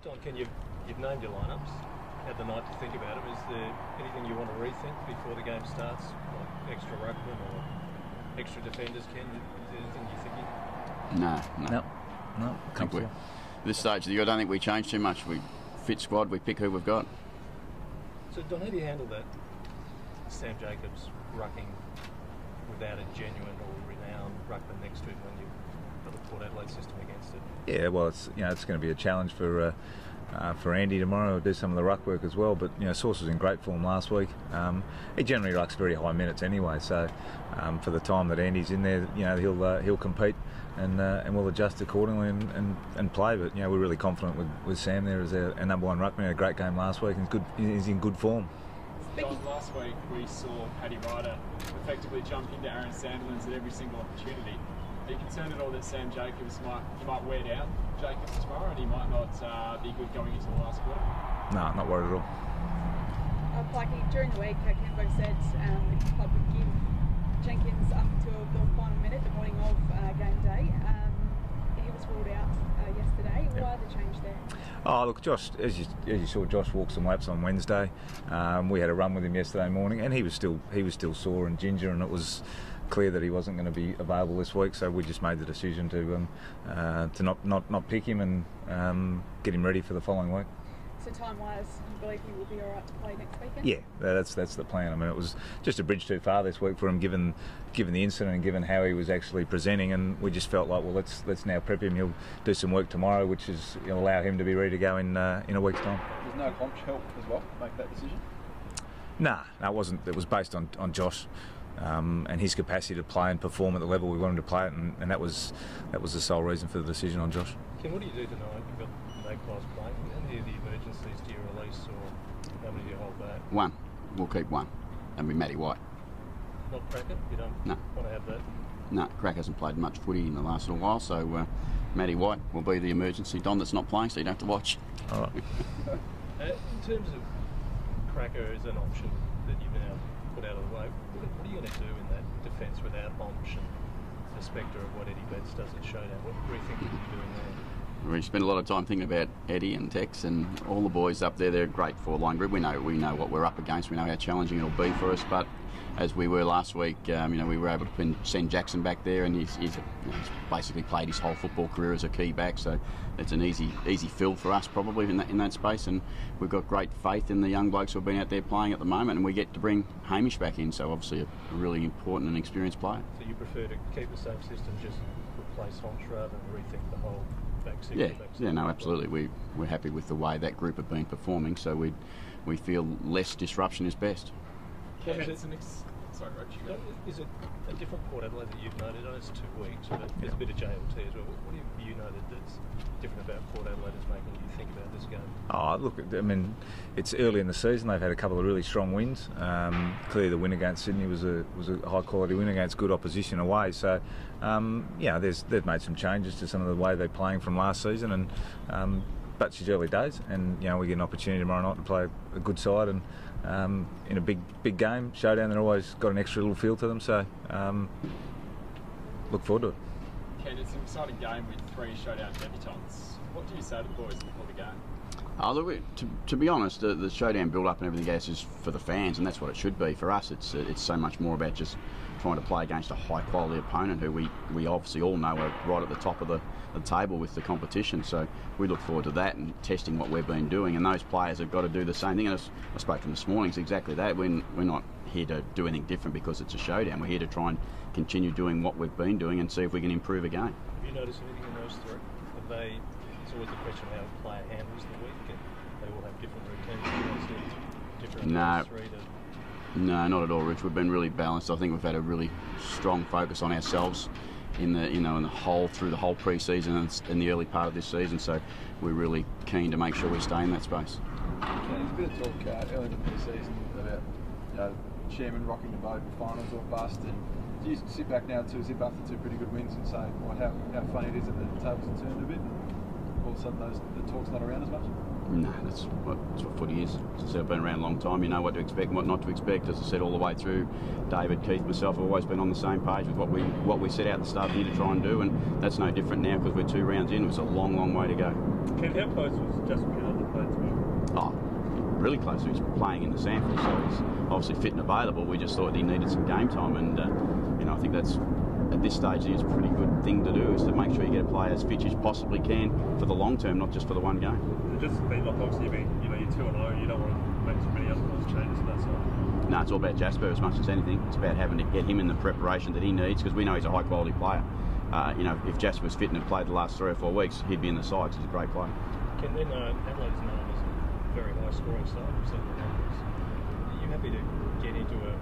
Don, you've named your lineups, had the night to think about them. Is there anything you want to rethink before the game starts, like extra ruckman or extra defenders, Ken? Is there anything you're thinking? No. Comfortable. This stage of the year, I don't think we change too much. We fit squad, we pick who we've got. So, Don, how do you handle that Sam Jacobs rucking without a genuine or renowned ruckman next to him when you've got the Port Adelaide system against it? Yeah, well, it's going to be a challenge for Andy tomorrow. He'll do some of the ruck work as well. But Sauce was in great form last week. He generally rucks very high minutes anyway. So for the time that Andy's in there, he'll compete and we'll adjust accordingly and play. But we're really confident with Sam there as our number one ruckman. He had a great game last week and he's in good form. John, last week we saw Paddy Ryder effectively jump into Aaron Sandilands at every single opportunity. Are you concerned at all that Sam Jacobs might wear down Jacobs tomorrow and he might not be good going into the last quarter? No, not worried at all. Pyke, during the week, Pyke Ken said the club would give Jenkins up until the final minute, the morning of game day. He was ruled out yesterday. Yep. Why the change there? Oh, look, Josh, as you saw, Josh walked some laps on Wednesday. We had a run with him yesterday morning, and he was still sore and ginger, and it was clear that he wasn't going to be available this week. So we just made the decision to not pick him and get him ready for the following week. So time-wise, you believe he will be all right to play next weekend? Yeah, that's the plan. I mean, it was just a bridge too far this week for him, given the incident and given how he was actually presenting, and we just felt like, well, let's now prep him. He'll do some work tomorrow, which is allow him to be ready to go in a week's time. There's no conch help as well to make that decision? No, it wasn't. It was based on Josh and his capacity to play and perform at the level we wanted to play at, and that was the sole reason for the decision on Josh. Ken, what do you do tonight? You've got no guys playing. How many of the emergencies do you release, or how many do you hold back? One. We'll keep one. And be Matty White. Not Cracker? You don't want to have that? No, Crack hasn't played much footy in the last little while, so Matty White will be the emergency Don that's not playing, so you don't have to watch. All right. In terms of Cracker as an option that you've now put out of the way, what are you going to do in that defence without Omch and the spectre of what Eddie Betts does at Showdown? What do you think you're doing there? We spent a lot of time thinking about Eddie and Tex and all the boys up there. They're a great four-line group. We know what we're up against. We know how challenging it'll be for us. But as we were last week, we were able to send Jackson back there, and he's basically played his whole football career as a key back. So it's an easy fill for us probably in that space. And we've got great faith in the young blokes who have been out there playing at the moment, and we get to bring Hamish back in. So obviously a really important and experienced player. So you prefer to keep the same system, just replace Honch rather than rethink the whole? No, absolutely. We're happy with the way that group have been performing, so we feel less disruption is best. Sorry, Roach. Is it a different Port Adelaide that you've noted? I know it's 2 weeks, but there's a bit of JLT as well. What have you noted that's different about Port Adelaide that's making you think about this game? Oh, look, I mean, it's early in the season. They've had a couple of really strong wins. Clearly, the win against Sydney was a high quality win against good opposition away. So, they've made some changes to some of the way they're playing from last season, and but it's early days, and we get an opportunity tomorrow night to play a good side, and in a big game, Showdown, they've always got an extra little feel to them. So, look forward to it. Ken, it's an exciting game with 3 Showdown debutants. What do you say to the boys before the game? Look, to be honest, the Showdown build-up and everything else is for the fans, and that's what it should be. For us, it's so much more about just trying to play against a high-quality opponent who we obviously all know are right at the top of the table with the competition. So we look forward to that and testing what we've been doing, and those players have got to do the same thing. And I spoke to them this morning, it's exactly that. We're not here to do anything different because it's a Showdown. We're here to try and continue doing what we've been doing and see if we can improve again. Have you noticed anything in those 3? It's always the question of how a player handles the week, and they all have different routines. No, not at all, Rich. We've been really balanced. I think we've had a really strong focus on ourselves in the whole through the whole pre-season and in the early part of this season. So we're really keen to make sure we stay in that space. Okay, there's a bit of talk early in the pre-season about chairman rocking the boat in finals or bust, and do you sit back now to zip after 2 pretty good wins and say, how funny it is that the tables have turned a bit, and all of a sudden the talk's not around as much? No, that's what footy is. As I said, I've been around a long time. You know what to expect and what not to expect. As I said, all the way through, David, Keith, myself have always been on the same page with what we set out at the start of the year to try and do, and that's no different now because we're 2 rounds in. It was a long, long way to go. Ken, how close was Justin Kennedy playing tomorrow? Oh, really close. He's playing in the sample, so he's obviously fit and available. We just thought he needed some game time, and I think that's, at this stage, it's a pretty good thing to do, is to make sure you get a player as fit as you possibly can for the long term, not just for the one game. It just been like, obviously, you're 2-0, you don't want to make too many other changes and that side. No, it's all about Jasper as much as anything. It's about having to get him in the preparation that he needs, because we know he's a high quality player. If Jasper was fit and had played the last 3 or 4 weeks, he'd be in the side, because he's a great player. Ken, then Adelaide's known as a very high scoring side. We've seen the numbers. Are you happy to get into a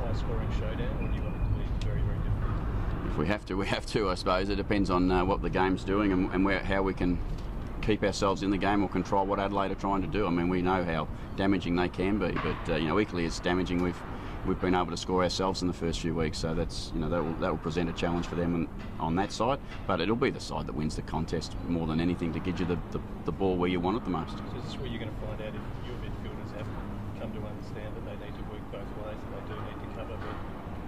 high scoring showdown, or do you want it to be very, very different? If we have to, we have to, I suppose. It depends on what the game's doing and how we can keep ourselves in the game or control what Adelaide are trying to do. I mean, we know how damaging they can be, but equally as damaging we've been able to score ourselves in the first few weeks. So that's that will present a challenge for them on that side. But it'll be the side that wins the contest more than anything, to get you the ball where you want it the most. So this is where you're going to find out if your midfielders have come to understand that they need to work both ways and they do need to cover, but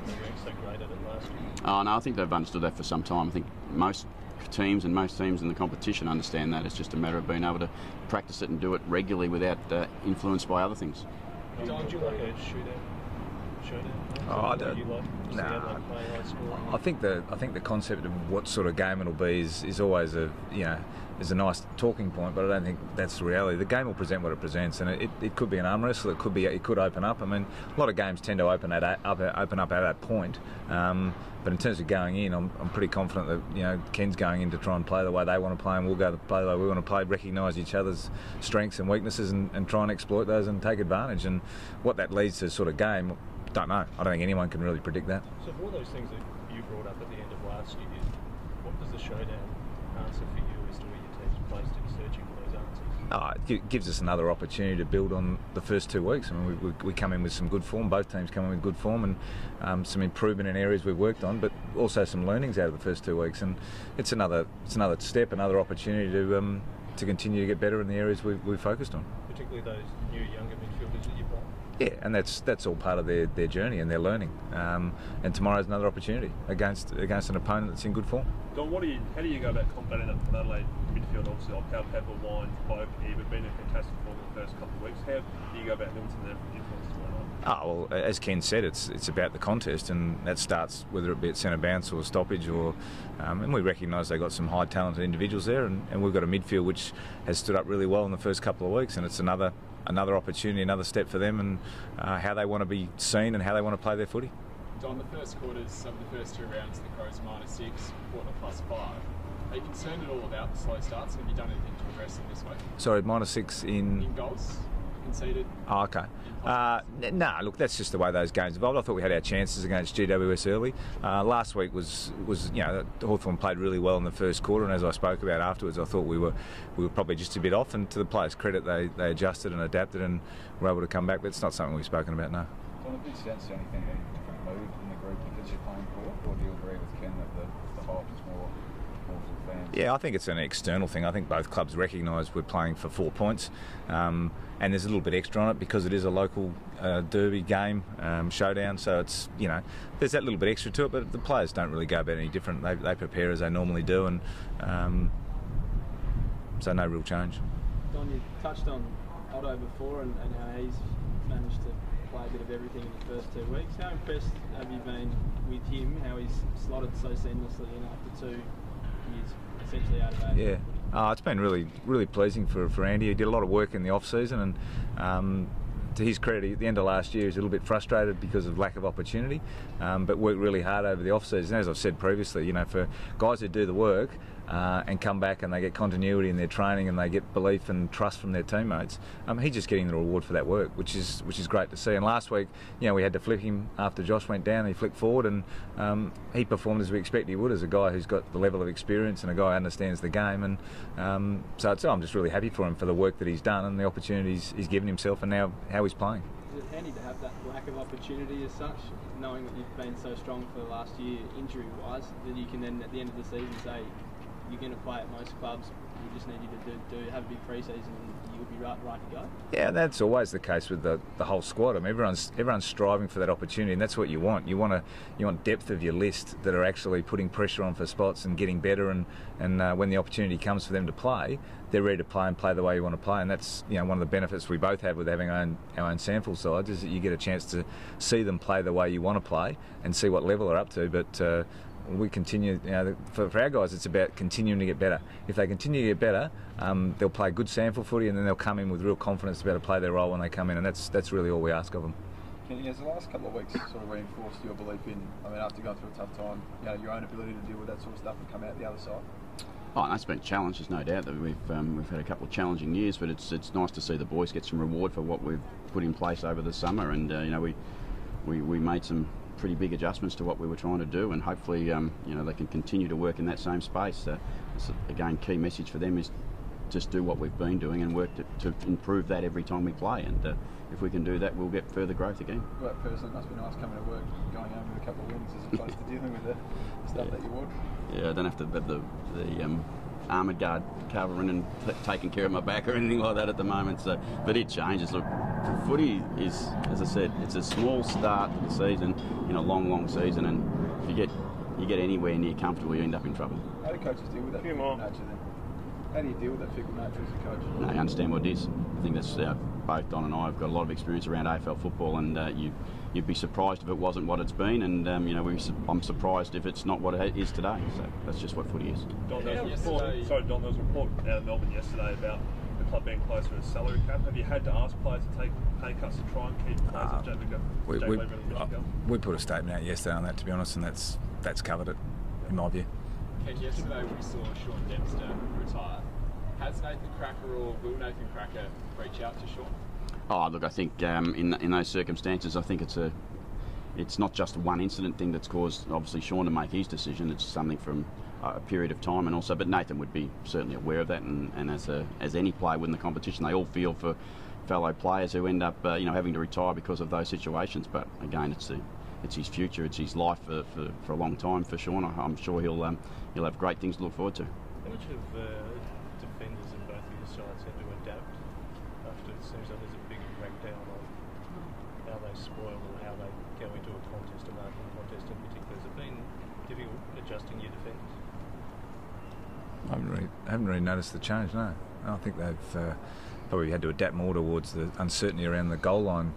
they weren't so great at it last year. Oh no, I think they've understood that for some time. I think most teams in the competition understand that. It's just a matter of being able to practice it and do it regularly without influenced by other things. Don, do you like a showdown? I don't. I think the concept of what sort of game it'll be is always is a nice talking point, but I don't think that's the reality. The game will present what it presents, and it could be an arm wrestle. It could open up. I mean, a lot of games tend to open up at that point. But in terms of going in, I'm pretty confident that Ken's going in to try and play the way they want to play, and we'll go to play the way we want to play. Recognise each other's strengths and weaknesses, and try and exploit those and take advantage. And what that leads to, sort of game, don't know. I don't think anyone can really predict that. So for all those things that you brought up at the end of last year, what does the showdown answer for you as to where your team's placed in searching for those answers? It gives us another opportunity to build on the first 2 weeks. I mean, we come in with some good form. Both teams come in with good form, and some improvement in areas we've worked on, but also some learnings out of the first 2 weeks. And it's another step, another opportunity to continue to get better in the areas we've focused on. Particularly those new younger midfielders that you've got. Yeah, and that's all part of their journey and their learning. And tomorrow's another opportunity against an opponent that's in good form. Don, how do you go about combating that from Adelaide midfield? Obviously, Alcal, Pepper, Wine, Pyke, Eva, been a fantastic form in the first couple of weeks. How do you go about limiting their influence tomorrow night? Well, as Ken said, it's about the contest, and that starts whether it be at centre bounce or stoppage, and we recognise they've got some high talented individuals there, and we've got a midfield which has stood up really well in the first couple of weeks, and it's another opportunity, another step for them, and how they want to be seen and how they want to play their footy. Don, the first quarters of the first 2 rounds, the Crows -6, Portland +5. Are you concerned at all about the slow starts? Have you done anything to address them this week? Sorry, -6 in goals conceded. Oh, okay. Look, that's just the way those games evolved. I thought we had our chances against GWS early. Last week was Hawthorn played really well in the first quarter, and as I spoke about afterwards, I thought we were probably just a bit off. And to the players' credit, they adjusted and adapted and were able to come back. But it's not something we've spoken about now. Don, have you sensed anything, any different mood in the group because you're playing Port, or do you agree with Ken that the hype is more for fans? Yeah, I think it's an external thing. I think both clubs recognise we're playing for 4 points, and there's a little bit extra on it because it is a local derby game, showdown. So it's there's that little bit extra to it, but the players don't really go about any different. They prepare as they normally do, and so no real change. Don, you touched on Otto before and how he's managed to play a bit of everything in the first 2 weeks. How impressed have you been with him, how he's slotted so seamlessly in after 2 years essentially out of age? Yeah, it's been really, really pleasing for Andy. He did a lot of work in the off-season, and to his credit, at the end of last year he was a little bit frustrated because of lack of opportunity, but worked really hard over the off-season. As I've said previously, for guys who do the work and come back and they get continuity in their training and they get belief and trust from their teammates, he's just getting the reward for that work, which is great to see. And last week, we had to flip him after Josh went down. He flicked forward, and he performed as we expect he would, as a guy who's got the level of experience and a guy who understands the game. And so I'm just really happy for him for the work that he's done and the opportunities he's given himself, and now how he's playing. Is it handy to have that lack of opportunity as such, knowing that you've been so strong for the last year injury-wise, that you can then at the end of the season say you're going to play at most clubs we just need you to have a big pre-season and you'll be right to go? Yeah, that's always the case with the whole squad. I mean, everyone's striving for that opportunity, and that's what you want. You want depth of your list that are actually putting pressure on for spots and getting better. And when the opportunity comes for them to play, they're ready to play and play the way you want to play. And that's one of the benefits we both have with having our own sample sides, is that you get a chance to see them play the way you want to play and see what level they're up to. But we continue, for our guys, it's about continuing to get better. If they continue to get better, they'll play good sample footy, and then they'll come in with real confidence to be able to play their role when they come in, and that's really all we ask of them. Kenny, has the last couple of weeks sort of reinforced your belief in, after going through a tough time, your own ability to deal with that sort of stuff and come out the other side? Oh, that's been a challenge, there's no doubt that we've had a couple of challenging years, but it's nice to see the boys get some reward for what we've put in place over the summer, and we made some pretty big adjustments to what we were trying to do, and hopefully they can continue to work in that same space. Again, key message for them is just do what we've been doing and work to improve that every time we play, and if we can do that, we'll get further growth again. Well, personally, it must be nice coming to work, going home with a couple of wins as opposed to dealing with the stuff that you would. Yeah, I don't have to have the armoured guard covering and taking care of my back or anything like that at the moment. So, but it changes. Look, footy is, as I said, it's a small start to the season in a long season, and if you get anywhere near comfortable, you end up in trouble. How do coaches deal with that fickle nature then? How do you deal with that fickle nature as a coach? No, I understand what it is. I think that's both Don and I have got a lot of experience around AFL football, and you'd be surprised if it wasn't what it's been, and I'm surprised if it's not what it is today. So that's just what footy is. Don, there was a report out of Melbourne yesterday about the club being closer to a salary cap. Have you had to ask players to take pay cuts to try and keep players at Javiga? We put a statement out yesterday on that, to be honest, and that's covered it, in my view. Ken, yesterday we saw Sean Dempster retire. Has Nathan Cracker or will Nathan Cracker reach out to Sean? Oh, look, I think in those circumstances, I think it's not just one incident thing that's caused, obviously, Sean to make his decision. It's something from a period of time, and also, but Nathan would be certainly aware of that, and as any player within the competition, they all feel for fellow players who end up having to retire because of those situations. But again, it's his future, it's his life for a long time for Sean. I'm sure he'll have great things to look forward to. How much of defenders in both of your sides had to adapt after it seems like there's a big crackdown on how they spoil or how they go into a contest, a marking contest in particular? Has it been difficult adjusting your defenders? I haven't really noticed the change, no. I think they've probably had to adapt more towards the uncertainty around the goal line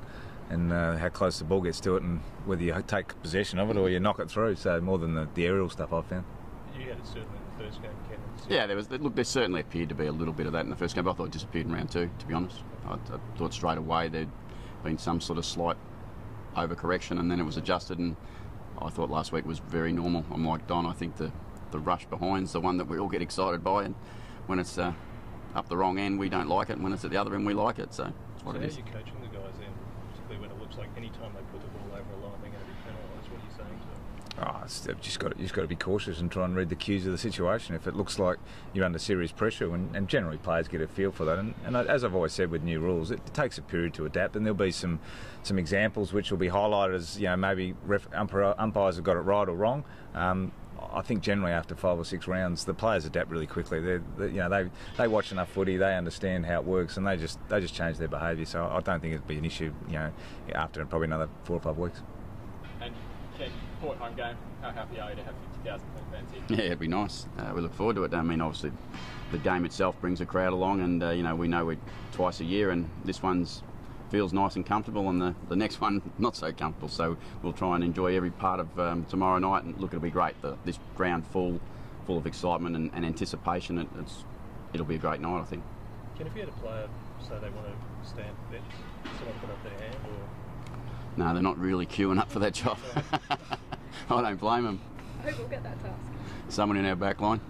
and how close the ball gets to it, and whether you take possession of it or you knock it through. So more than the aerial stuff I've found. You had it certainly in the first game, Ken. Yeah, there certainly appeared to be a little bit of that in the first game, but I thought it disappeared in round two, to be honest. I thought straight away there'd been some sort of slight overcorrection, and then it was adjusted, and I thought last week was very normal. I'm like Don, I think the rush behind's the one that we all get excited by, and when it's up the wrong end, we don't like it, and when it's at the other end, we like it, so that's what it is. So how are you coaching the guys then, particularly when it looks like any time they put the ball over a line, they're going to be penalised? What are you saying to them? You just got to be cautious and try and read the cues of the situation. If it looks like you're under serious pressure, and generally players get a feel for that, and as I've always said with new rules, it takes a period to adapt, and there'll be some examples which will be highlighted as maybe umpires have got it right or wrong. I think generally after 5 or 6 rounds, the players adapt really quickly. They watch enough footy, they understand how it works, and they just change their behaviour. So I don't think it'd be an issue, after probably another 4 or 5 weeks. And Ken, Port home game, how happy are you to have 50,000 fans here? Yeah, it'd be nice. We look forward to it. I mean, obviously, the game itself brings a crowd along, and we know we're twice a year, and this one's feels nice and comfortable, and the next one not so comfortable. So we'll try and enjoy every part of tomorrow night, and look, it'll be great. This ground full of excitement and anticipation. It'll be a great night, I think. Ken, if you had a player say they want to stand for bench, someone put up their hand, or? No, they're not really queuing up for that job. I don't blame them. I hope we'll get that task. Someone in our back line.